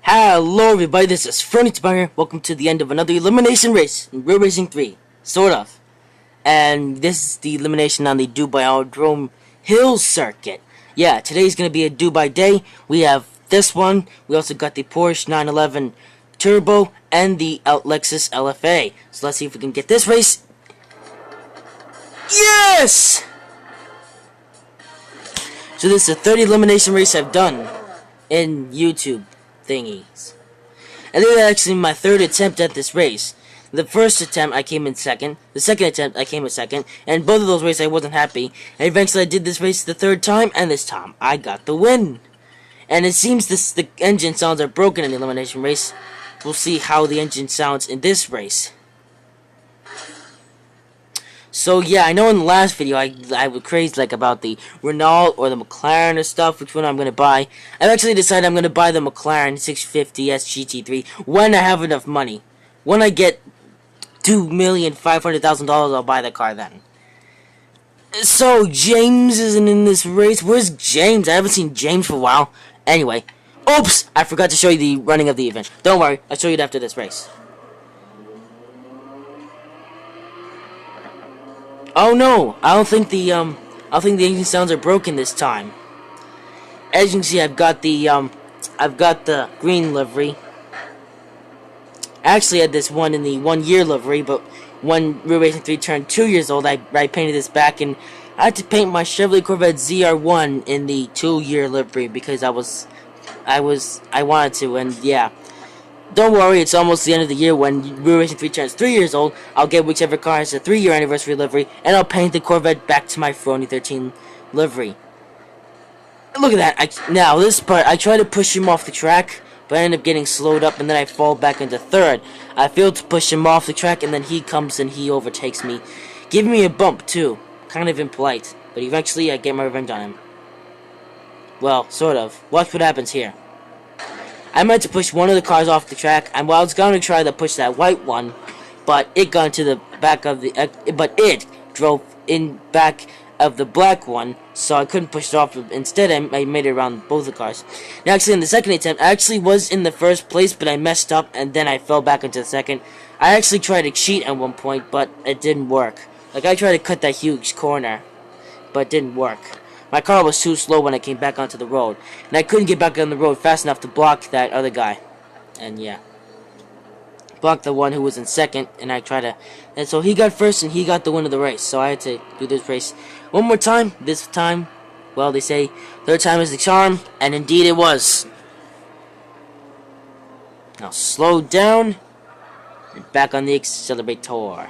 Hello everybody, this is Furniture. Welcome to the end of another elimination race in Real Racing 3. Sort of. And this is the elimination on the Dubai Autodrome Hill Circuit. Yeah, today's going to be a Dubai day. We have this one. We also got the Porsche 911 Turbo and the Lexus LFA. So let's see if we can get this race. Yes! So this is the third elimination race I've done in YouTube thingies. And this is actually my third attempt at this race. The first attempt I came in second, the second attempt I came in second, and both of those races I wasn't happy. And eventually I did this race the third time, and this time I got the win. And it seems the engine sounds are broken in the elimination race. We'll see how the engine sounds in this race. So yeah, I know in the last video I was crazy about the Renault or the McLaren or stuff, which one I'm gonna buy. I've actually decided I'm gonna buy the McLaren 650S GT3 when I have enough money. When I get $2,500,000, I'll buy the car then. So James isn't in this race. Where's James? I haven't seen James for a while. Anyway, oops! I forgot to show you the running of the event. Don't worry, I'll show you it after this race. Oh no! I don't think the engine sounds are broken this time. As you can see, I've got the green livery. I actually had this one in the 1-year livery, but when Real Racing 3 turned 2 years old, I painted this back, and I had to paint my Chevrolet Corvette ZR1 in the 2-year livery because I wanted to, and yeah. Don't worry, it's almost the end of the year. When Real Racing 3 turns 3 years old, I'll get whichever car has a 3-year anniversary livery, and I'll paint the Corvette back to my 2013 livery. Look at that. Now, this part, I try to push him off the track, but I end up getting slowed up, and then I fall back into third. I failed to push him off the track, and then he comes and he overtakes me, giving me a bump, too. Kind of impolite, but eventually I get my revenge on him. Well, sort of. Watch what happens here. I meant to push one of the cars off the track, and I was going to try to push that white one, but it got into the back of the, but it drove in back of the black one, so I couldn't push it off. Instead, I made it around both the cars. Now, actually, in the second attempt, I actually was in the first place, but I messed up, and then I fell back into the second. I actually tried to cheat at one point, but it didn't work. Like, I tried to cut that huge corner, but it didn't work. My car was too slow when I came back onto the road, and I couldn't get back on the road fast enough to block that other guy. And yeah, block the one who was in second, and and so he got first, and he got the win of the race. So I had to do this race one more time. This time, well, they say third time is the charm, and indeed it was. Now slow down, and back on the accelerator.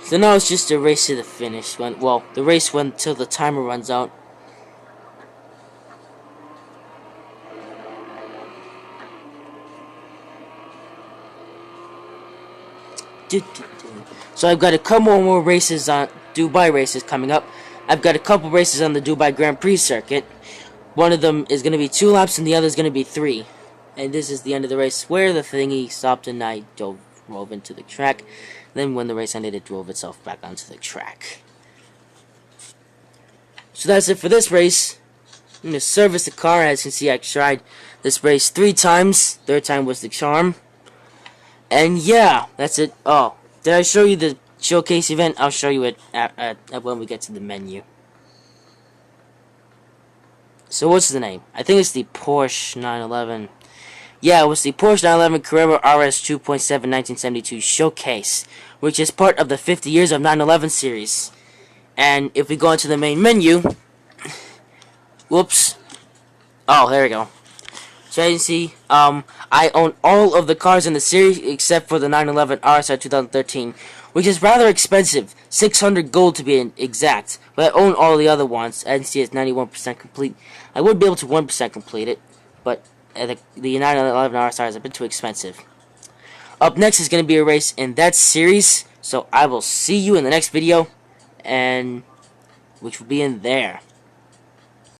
So now it's just a race to the finish. The race went till the timer runs out. So I've got a couple more races on Dubai races coming up. I've got a couple races on the Dubai Grand Prix circuit. One of them is going to be 2 laps and the other is going to be 3. And this is the end of the race where the thingy stopped and I drove into the track. Then when the race ended, it drove itself back onto the track. So that's it for this race. I'm going to service the car. As you can see, I tried this race 3 times. Third time was the charm. And yeah, that's it. Oh, did I show you the showcase event? I'll show you it when we get to the menu. So what's the name? I think it's the Porsche 911. Yeah, it was the Porsche 911 Carrera RS 2.7 1972 Showcase, which is part of the 50 Years of 911 series. And if we go into the main menu, whoops. Oh, there we go. So as you can see, I own all of the cars in the series except for the 911 RS 2013, which is rather expensive, 600 gold to be exact. But I own all the other ones. As you can see, it's 91% complete. I would be able to 1% complete it, but the 911 RSR is a bit too expensive. Up next is going to be a race in that series, so I will see you in the next video, and which will be in there.